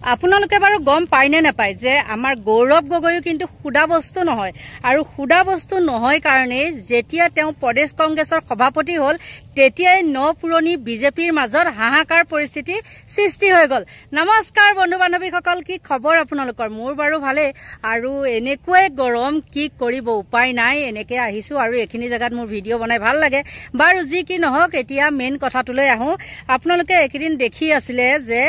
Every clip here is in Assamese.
আপোনালোকে বাৰু গম পায়নে নাপায় যে আমাৰ গৌৰৱ গগৈও কিন্তু খুদা বস্তু নহয় আৰু খুদা বস্তু নহয় কাৰণে যেতিয়া তেওঁ প্ৰদেশ কংগ্ৰেছৰ সভাপতি হ'ল তেতিয়াই পুৰণি বিজেপিৰ মাজত হাহাকাৰ পৰিস্থিতি সৃষ্টি হৈ গ'ল। নমস্কাৰ বন্ধু বান্ধৱীসকল, কি খবৰ আপোনালোকৰ? মোৰ বাৰু ভালে আৰু এনেকুৱাই গৰম, কি কৰিব উপায় নাই, এনেকৈ আহিছোঁ আৰু এইখিনি জেগাত মোৰ ভিডিঅ' বনাই ভাল লাগে। বাৰু যি কি নহওক, এতিয়া মেইন কথাটোলৈ আহোঁ। আপোনালোকে এইকেইদিন দেখি আছিলে যে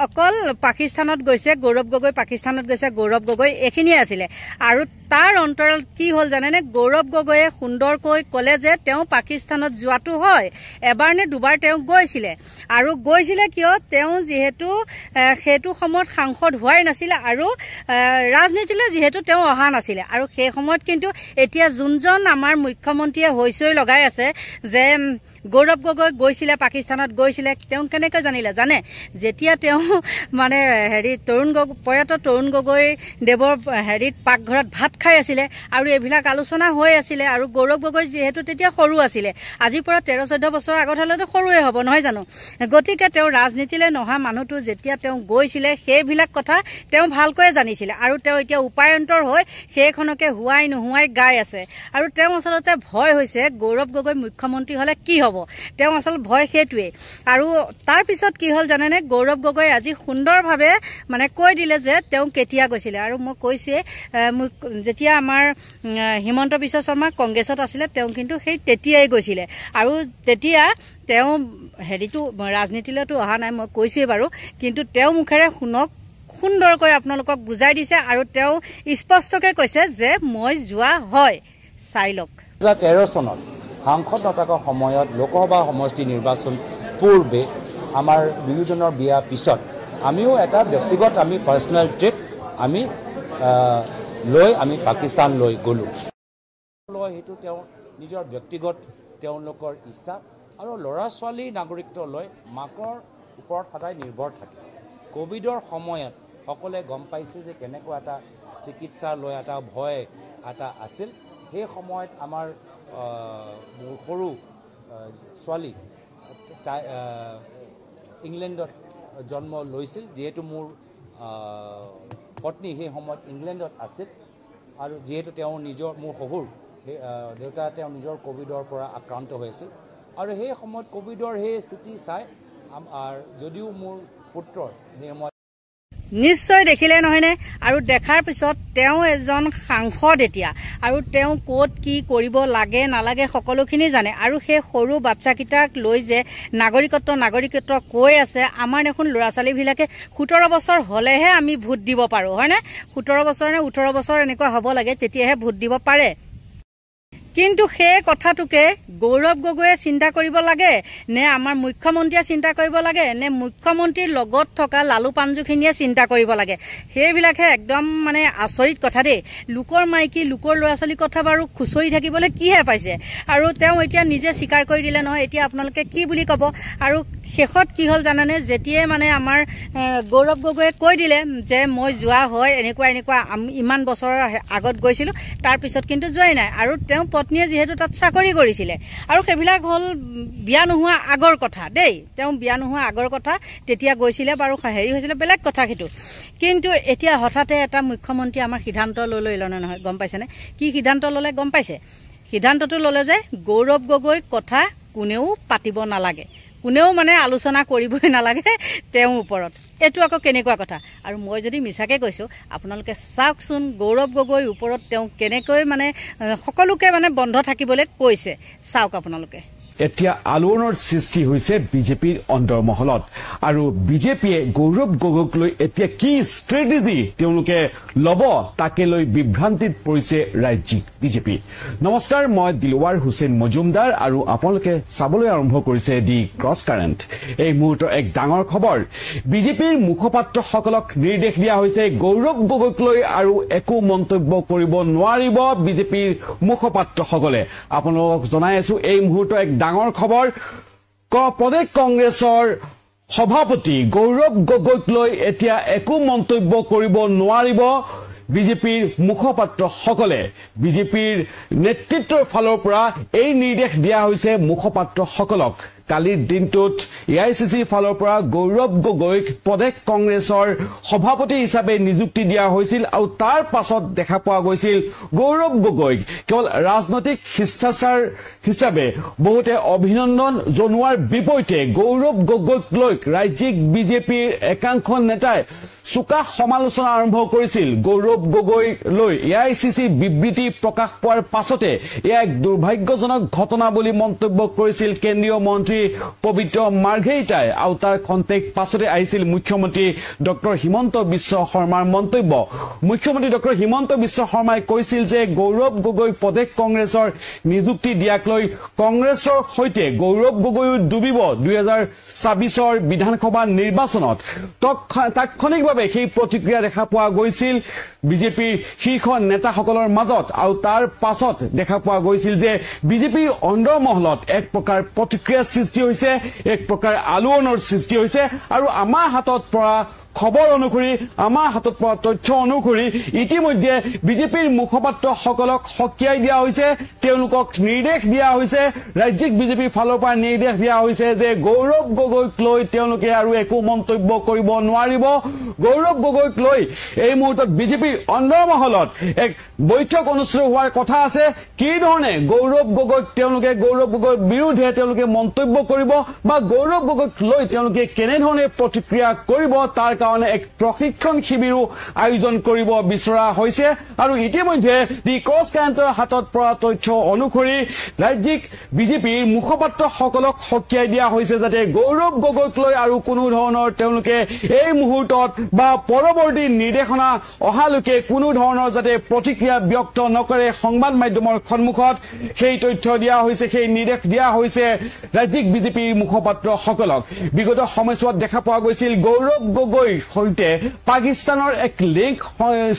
অকল পাকিস্তানত গৈছে গৌৰৱ গগৈ, পাকিস্তানত গৈছে গৌৰৱ গগৈ, এইখিনিয়ে আছিলে। আৰু তাৰ অন্তৰালত কি হ'ল জানেনে? গৌৰৱ গগৈয়ে সুন্দৰকৈ ক'লে যে তেওঁ পাকিস্তানত যোৱাটো হয়, এবাৰ নে দুবাৰ তেওঁ গৈছিলে। আৰু গৈছিলে কিয়? তেওঁ যিহেতু সেইটো সময়ত সাংসদ হোৱাই নাছিলে আৰু ৰাজনীতিলৈ যিহেতু তেওঁ অহা নাছিলে। আৰু সেই সময়ত কিন্তু এতিয়া যোনজন আমাৰ মুখ্যমন্ত্ৰীয়ে হৈছৈ লগাই আছে যে গৌৰৱ গগৈ গৈছিলে পাকিস্তানত গৈছিলে, তেওঁ কেনেকৈ জানিলে জানে? যেতিয়া তেওঁ মানে প্ৰয়াত তৰুণ গগৈ দেৱৰ পাকঘৰত ভাত খাই আছিলে আৰু এইবিলাক আলোচনা হৈ আছিলে। আৰু গৌৰৱ গগৈ যিহেতু তেতিয়া সৰু আছিলে, আজিৰ পৰা 13-14 বছৰ আগত হ'লেতো সৰুৱে হ'ব নহয় জানো? গতিকে তেওঁ ৰাজনীতিলৈ নহা মানুহটো যেতিয়া তেওঁ গৈছিলে সেইবিলাক কথা তেওঁ ভালকৈয়ে জানিছিলে। আৰু তেওঁ এতিয়া উপায়ন্তৰ হৈ সেইখনকে হোৱাই নোহোৱাই গাই আছে। আৰু তেওঁ আচলতে ভয় হৈছে গৌৰৱ গগৈ মুখ্যমন্ত্ৰী হ'লে কি হ'ব, তেওঁ আচলতে ভয় সেইটোৱেই। আৰু তাৰপিছত কি হ'ল জানেনে? গৌৰৱ গগৈ আজি সুন্দৰভাৱে মানে কৈ দিলে যে তেওঁ কেতিয়া গৈছিলে। আৰু মই কৈছোঁৱেই, যেতিয়া আমাৰ হিমন্ত বিশ্ব শৰ্মা কংগ্ৰেছত আছিলে তেওঁ কিন্তু সেই তেতিয়াই গৈছিলে। আৰু তেতিয়া তেওঁ ৰাজনীতিলৈতো অহা নাই, মই কৈছোঁৱেই বাৰু, কিন্তু তেওঁ মুখেৰে শুনক, সুন্দৰকৈ আপোনালোকক বুজাই দিছে আৰু তেওঁ স্পষ্টকৈ কৈছে যে মই যোৱা হয়। চাই লওক। 2013 চনত সাংসদ নথকাৰ সময়ত লোকসভা সমষ্টি নিৰ্বাচন পূৰ্বে আমাৰ দুয়োজনৰ বিয়া পিছত আমিও এটা ব্যক্তিগত পাৰ্চনেল ট্ৰিপ আমি পাকিস্তানলৈ গ'লোঁ। সেইটো তেওঁ নিজৰ ব্যক্তিগত তেওঁলোকৰ ইচ্ছা আৰু ল'ৰা ছোৱালীৰ নাগৰিকত্ব লৈ মাকৰ ওপৰত সদায় নিৰ্ভৰ থাকে। কোভিডৰ সময়ত সকলোৱে গম পাইছে যে কেনেকুৱা এটা চিকিৎসা লৈ এটা ভয় এটা আছিল। সেই সময়ত আমাৰ মোৰ সৰু ছোৱালী তাই ইংলেণ্ডত জন্ম লৈছিল, যিহেতু মোৰ পত্নী সেই সময়ত ইংলেণ্ডত আছিল। আৰু যিহেতু তেওঁ মোৰ শহুৰ দেউতা তেওঁ নিজৰ কোভিডৰ পৰা আক্ৰান্ত হৈ আছিল। আৰু সেই সময়ত কোভিডৰ সেই স্থিতি চাই যদিও মোৰ পুত্ৰৰ সেই সময়ত নিশ্চয় দেখিলে নহয়নে? আৰু দেখাৰ পিছত তেওঁ এজন সাংসদ এতিয়া, আৰু তেওঁ ক'ত কি কৰিব লাগে নালাগে সকলোখিনি জানে। আৰু সেই সৰু বাচ্চাকেইটাক লৈ যে নাগৰিকত্ব কৈ আছে, আমাৰ দেখোন ল'ৰা ছোৱালীবিলাকে 17 বছৰ হ'লেহে আমি ভোট দিব পাৰোঁ, হয়নে? 17 বছৰ নে 18 বছৰ এনেকুৱা হ'ব লাগে, তেতিয়াহে ভোট দিব পাৰে। কিন্তু সেই কথাটোকে গৌৰৱ গগৈয়ে চিন্তা কৰিব লাগে নে আমাৰ মুখ্যমন্ত্ৰীয়ে চিন্তা কৰিব লাগে নে মুখ্যমন্ত্ৰীৰ লগত থকা লালু পাঞ্জুখিনিয়ে চিন্তা কৰিব লাগে? সেইবিলাকহে একদম মানে আচৰিত কথা দেই। লোকৰ মাইকী লোকৰ ল'ৰা ছোৱালীৰ কথা বাৰু খুচৰি থাকিবলৈ কিহে পাইছে? আৰু তেওঁ এতিয়া নিজে স্বীকাৰ কৰি দিলে নহয়, এতিয়া আপোনালোকে কি বুলি ক'ব? আৰু শেষত কি হ'ল জানানে? যেতিয়াই মানে আমাৰ গৌৰৱ গগৈয়ে কৈ দিলে যে মই যোৱা হয়, এনেকুৱা ইমান বছৰৰ আগত গৈছিলোঁ, তাৰপিছত কিন্তু যোৱাই নাই। আৰু তেওঁ পত্নীয়ে যিহেতু তাত চাকৰি কৰিছিলে, আৰু সেইবিলাক হ'ল বিয়া নোহোৱা আগৰ কথা দেই, তেওঁ বিয়া নোহোৱা আগৰ কথা, তেতিয়া গৈছিলে বাৰু, হৈছিলে বেলেগ কথা সেইটো। কিন্তু এতিয়া হঠাতে এটা মুখ্যমন্ত্ৰী আমাৰ সিদ্ধান্ত ল'লে নহয়, গম পাইছেনে? কি সিদ্ধান্ত ল'লে গম পাইছে? সিদ্ধান্তটো ল'লে যে গৌৰৱ গগৈ কথা কোনেও পাতিব নালাগে, কোনেও মানে আলোচনা কৰিবই নালাগে তেওঁৰ ওপৰত। এইটো আকৌ কেনেকুৱা কথা? আৰু মই যদি মিছাকৈ কৈছোঁ, আপোনালোকে চাওকচোন গৌৰৱ গগৈৰ ওপৰত তেওঁ কেনেকৈ মানে সকলোকে মানে বন্ধ থাকিবলৈ কৈছে, চাওক আপোনালোকে। এতিয়া আলোড়নৰ সৃষ্টি হৈছে বিজেপিৰ অন্তৰ্মহলত, আৰু বিজেপিয়ে গৌৰৱ গগৈক লৈ এতিয়া কি ষ্ট্ৰেটেজি তেওঁলোকে ল'ব তাকে লৈ বিভ্ৰান্তিত পৰিছে ৰাজ্যিক বিজেপি। নমস্কাৰ, মই দিলৱাৰ হুছেইন মজুমদাৰ আৰু আপোনালোকে চাবলৈ আৰম্ভ কৰিছে দি ক্ৰছ কাৰেণ্ট। এই মুহূৰ্তৰ এক ডাঙৰ খবৰ, বিজেপিৰ মুখপাত্ৰসকলক নিৰ্দেশ দিয়া হৈছে গৌৰৱ গগৈক লৈ আৰু একো মন্তব্য কৰিব নোৱাৰিব বিজেপিৰ মুখপাত্ৰসকলে। আপোনালোকক জনাই আছো এই মুহূৰ্তৰ এক ডাঙৰ খবৰ, প্ৰদেশ কংগ্ৰেছৰ সভাপতি গৌৰৱ গগৈক লৈ এতিয়া একো মন্তব্য কৰিব নোৱাৰিব বিজেপিৰ মুখপাত্ৰসকলে। বিজেপিৰ নেতৃত্বৰ ফালৰ পৰা এই নিৰ্দেশ দিয়া হৈছে মুখপাত্ৰসকলক। কালিৰ দিনটোত AICC ফালৰ পৰা গৌৰৱ গগৈক প্ৰদেশ কংগ্ৰেছৰ সভাপতি হিচাপে নিযুক্তি দিয়া হৈছিল আৰু তাৰ পাছত দেখা পোৱা গৈছিল গৌৰৱ গগৈক কেৱল ৰাজনৈতিক শিষ্টাচাৰ হিচাপে বহুতে অভিনন্দন জনোৱাৰ বিপৰীতে গৌৰৱ গগৈক লৈ ৰাজ্যিক বিজেপিৰ একাংশ নেতাই চুকা সমালোচনা আৰম্ভ কৰিছিল গৌৰৱ গগৈ লৈ AICC বিবৃতি প্ৰকাশ পোৱাৰ পাছতে এক দুৰ্ভাগ্যজনক ঘটনা বুলি মন্তব্য কৰিছিল কেন্দ্ৰীয় মন্ত্ৰী পবিত্ৰ মাৰ্ঘেৰিটাই আৰু তাৰ খন্তেক পাছতে আহিছিল মুখ্যমন্ত্ৰী ডক্টৰ হিমন্ত বিশ্ব শৰ্মাৰ মন্তব্য মুখ্যমন্ত্ৰী ডক্টৰ হিমন্ত বিশ্ব শৰ্মাই কৈছিল যে গৌৰৱ গগৈ প্ৰদেশ কংগ্ৰেছৰ নিযুক্তি দিয়াক লৈ কংগ্ৰেছৰ সৈতে গৌৰৱ গগৈও ডুবিব 2024 বিধানসভা নিৰ্বাচনত তাৎক্ষণিকভাৱে সেই প্ৰতিক্ৰিয়া দেখা পোৱা গৈছিল বিজেপিৰ শীৰ্ষ নেতাসকলৰ মাজত আৰু তাৰ পাছত দেখা পোৱা গৈছিল যে বিজেপিৰ অন্দৰমহলত এক প্ৰকাৰ প্ৰতিক্ৰিয়া সৃষ্টি হৈছে এক প্ৰকাৰ আলোড়নৰ সৃষ্টি হৈছে আৰু আমাৰ হাতত পৰা খবৰ অনুসৰি আমাৰ হাতত পোৱা তথ্য অনুসৰি ইতিমধ্যে বিজেপিৰ মুখপাত্ৰসকলক সকীয়াই দিয়া হৈছে তেওঁলোকক নিৰ্দেশ দিয়া হৈছে ৰাজ্যিক বিজেপিৰ ফালৰ পৰা নিৰ্দেশ দিয়া হৈছে যে গৌৰৱ গগৈক লৈ তেওঁলোকে আৰু একো মন্তব্য কৰিব নোৱাৰিব গৌৰৱ গগৈক লৈ এই মুহূৰ্তত বিজেপিৰ অন্দৰমহলত এক বৈঠক অনুষ্ঠিত হোৱাৰ কথা আছে কি ধৰণে গৌৰৱ গগৈক তেওঁলোকে গৌৰৱ গগৈৰ বিৰুদ্ধে তেওঁলোকে মন্তব্য কৰিব বা গৌৰৱ গগৈক লৈ তেওঁলোকে কেনেধৰণে প্ৰতিক্ৰিয়া কৰিব তাৰ কাৰণে এক প্ৰশিক্ষণ শিবিৰো আয়োজন কৰিব বিচৰা হৈছে আৰু ইতিমধ্যে দি ক্ৰছ কাৰেণ্টৰ হাতত পৰা তথ্য অনুসৰি ৰাজ্যিক বিজেপিৰ মুখপাত্ৰসকলক সকীয়াই দিয়া হৈছে যাতে গৌৰৱ গগৈক লৈ আৰু কোনো ধৰণৰ তেওঁলোকে এই মুহূৰ্তত বা পৰৱৰ্তী নিৰ্দেশনা অহালৈকে কোনো ধৰণৰ যাতে প্ৰতিক্ৰিয়া ব্যক্ত নকৰে সংবাদ মাধ্যমৰ সন্মুখত সেই তথ্য দিয়া হৈছে সেই নিৰ্দেশ দিয়া হৈছে ৰাজ্যিক বিজেপিৰ মুখপাত্ৰসকলক বিগত সময়ছোৱাত দেখা পোৱা গৈছিল গৌৰৱ গগৈ সৈতে পাকিস্তানৰ এক লিংক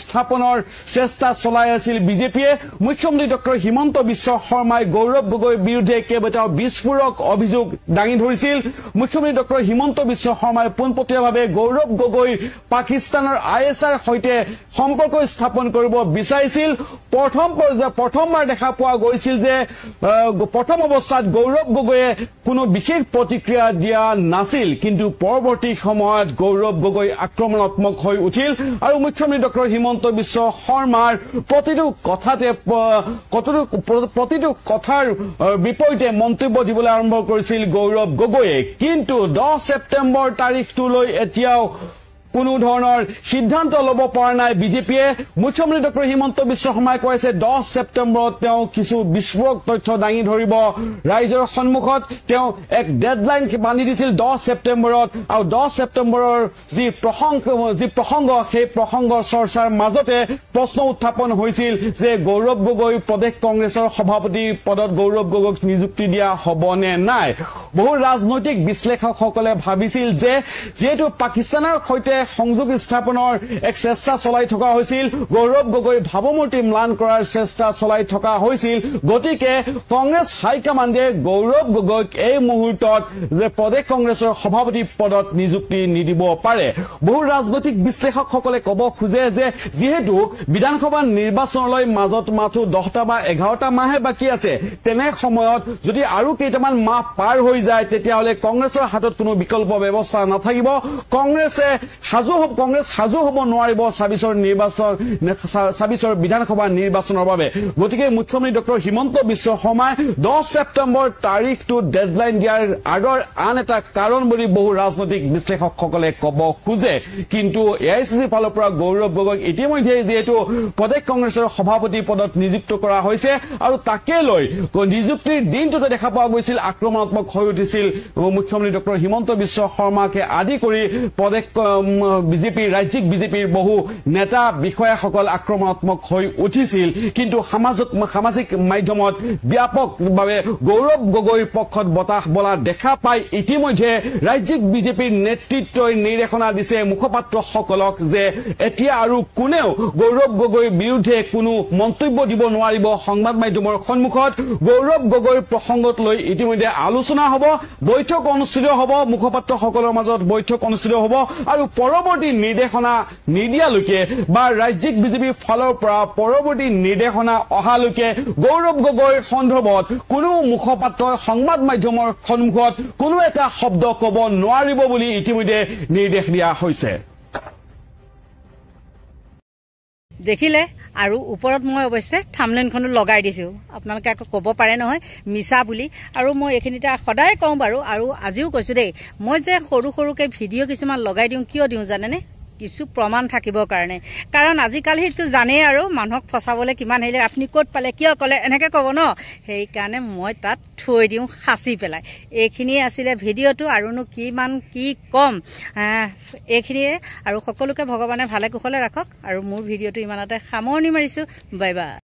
স্থাপনৰ চেষ্টা চলাই আছিল বিজেপিয়ে মুখ্যমন্ত্ৰী ডক্টৰ হিমন্ত বিশ্ব শৰ্মাই গৌৰৱ গগৈৰ বিৰুদ্ধে কেইবাটাও বিস্ফোৰক অভিযোগ দাঙি ধৰিছিল মুখ্যমন্ত্ৰী ডক্টৰ হিমন্ত বিশ্ব শৰ্মাই পোনপটীয়াভাৱে গৌৰৱ গগৈ পাকিস্তানৰ ISR সৈতে সম্পৰ্ক স্থাপন কৰিব বিচাৰিছিল প্ৰথমবাৰ দেখা পোৱা গৈছিল যে প্ৰথম অৱস্থাত গৌৰৱ গগৈয়ে কোনো বিশেষ প্ৰতিক্ৰিয়া দিয়া নাছিল কিন্তু পৰৱৰ্তী সময়ত গৌৰৱ গগৈ আক্ৰমণাত্মক হৈ উঠিল আৰু মুখ্যমন্ত্ৰী ডক্টৰ হিমন্ত বিশ্ব শৰ্মাৰ প্ৰতিটো কথাৰ বিপৰীতে মন্তব্য দিবলৈ আৰম্ভ কৰিছিল গৌৰৱ গগৈয়ে কিন্তু 10 ছেপ্টেম্বৰ তাৰিখটোলৈ এতিয়াও কোনো ধৰণৰ সিদ্ধান্ত ল'ব পৰা নাই বিজেপিয়ে মুখ্যমন্ত্ৰী ডক্টৰ হিমন্ত বিশ্ব শৰ্মাই কৈছে 10 ছেপ্টেম্বৰত তেওঁ কিছু বিস্ফোৰক তথ্য দাঙি ধৰিব ৰাইজৰ সন্মুখত তেওঁ এক ডেডলাইন বান্ধি দিছিল 10 ছেপ্টেম্বৰত আৰু 10 ছেপ্টেম্বৰৰ যি প্ৰসংগ সেই প্ৰসংগৰ চৰ্চাৰ মাজতে প্ৰশ্ন উত্থাপন হৈছিল যে গৌৰৱ গগৈ প্ৰদেশ কংগ্ৰেছৰ সভাপতি পদত গৌৰৱ গগৈক নিযুক্তি দিয়া হ'ব নে নাই বহু ৰাজনৈতিক বিশ্লেষকসকলে ভাবিছিল যে যেহেতু পাকিস্তানৰ সৈতে সংযোগ স্থাপনৰ এক চেষ্টা চলাই থকা হৈছিল গৌৰৱ গগৈ ভাৱমূৰ্তি ম্লান কৰাৰ চেষ্টা চলাই থকা হৈছিল গতিকে কংগ্ৰেছ হাইকমাণ্ডে গৌৰৱ গগৈক এই মুহূৰ্তত যে প্ৰদেশ কংগ্ৰেছৰ সভাপতি পদত নিযুক্তি নিদিব পাৰে বহু ৰাজনৈতিক বিশ্লেষকসকলে ক'ব খোজে যে যেহেতু বিধানসভা নিৰ্বাচনলৈ মাজত মাথো 10টা বা 11টা মাহে বাকী আছে তেনে সময়ত যদি আৰু কেইটামান মাহ পাৰ হৈ যায় তেতিয়াহ'লে কংগ্ৰেছৰ হাতত কোনো বিকল্প ব্যৱস্থা নাথাকিব কংগ্ৰেছ সাজু হ'ব নোৱাৰিব 24 বিধানসভা নিৰ্বাচনৰ বাবে গতিকে মুখ্যমন্ত্ৰী ডক্টৰ হিমন্ত বিশ্ব শৰ্মাই 10 ছেপ্টেম্বৰ তাৰিখটো ডেডলাইন দিয়াৰ আগৰ আন এটা কাৰণ বুলি বহু ৰাজনৈতিক বিশ্লেষকসকলে ক'ব খোজে কিন্তু AICC ফালৰ পৰা গৌৰৱ গগৈক ইতিমধ্যে যেহেতু প্ৰদেশ কংগ্ৰেছৰ সভাপতি পদত নিযুক্ত কৰা হৈছে আৰু তাকে লৈ নিযুক্তিৰ দিনটোতে দেখা পোৱা গৈছিল আক্ৰমণাত্মক হৈ উঠিছিল মুখ্যমন্ত্ৰী ডক্টৰ হিমন্ত বিশ্ব শৰ্মাকে আদি কৰি প্ৰদেশ বিজেপি ৰাজ্যিক বিজেপিৰ বহু নেতা বিষয়াসকল আক্ৰমণাত্মক হৈ উঠিছিল কিন্তু সামাজিক মাধ্যমত ব্যাপকভাৱে গৌৰৱ গগৈৰ পক্ষত বতাহ বলা দেখা পাই ইতিমধ্যে ৰাজ্যিক বিজেপিৰ নেতৃত্বই নিৰ্দেশনা দিছে মুখপাত্ৰসকলক যে এতিয়া আৰু কোনেও গৌৰৱ গগৈৰ বিৰুদ্ধে কোনো মন্তব্য দিব নোৱাৰিব সংবাদ মাধ্যমৰ সন্মুখত গৌৰৱ গগৈৰ প্ৰসংগত লৈ ইতিমধ্যে আলোচনা হ'ব বৈঠক অনুষ্ঠিত হ'ব মুখপাত্ৰসকলৰ মাজত বৈঠক অনুষ্ঠিত হ'ব আৰু পৰৱৰ্তী নিৰ্দেশনা নিদিয়ালৈকে বা ৰাজ্যিক বিজেপিৰ ফালৰ পৰা পৰৱৰ্তী নিৰ্দেশনা অহালৈকে গৌৰৱ গগৈৰ সন্দৰ্ভত কোনো মুখপাত্ৰই সংবাদ মাধ্যমৰ সন্মুখত কোনো এটা শব্দ ক'ব নোৱাৰিব বুলি ইতিমধ্যে নিৰ্দেশ দিয়া হৈছে। দেখিলে আৰু ওপৰত মই অৱশ্যে থামলেনখনো লগাই দিছোঁ, আপোনালোকে আকৌ ক'ব পাৰে নহয় মিছা বুলি। আৰু মই এইখিনিতে সদায় কওঁ বাৰু, আৰু আজিও কৈছোঁ দেই, মই যে সৰুকৈ ভিডিঅ' কিছুমান লগাই দিওঁ, কিয় দিওঁ জানেনে? কিছু প্ৰমাণ থাকিবৰ কাৰণে। কাৰণ আজিকালিতো জানেই আৰু মানুহক ফচাবলৈ কিমান হেৰিলে আপুনি ক'ত পালে, কিয় ক'লে, এনেকৈ ক'ব ন। সেইকাৰণে মই তাত থৈ দিওঁ সাঁচি পেলাই। এইখিনিয়ে আছিলে ভিডিঅ'টো, আৰুনো কিমান কি ক'ম, এইখিনিয়ে। আৰু সকলোকে ভগৱানে ভালে কুশলে ৰাখক। আৰু মোৰ ভিডিঅ'টো ইমানতে সামৰণি মাৰিছোঁ। Bye bye.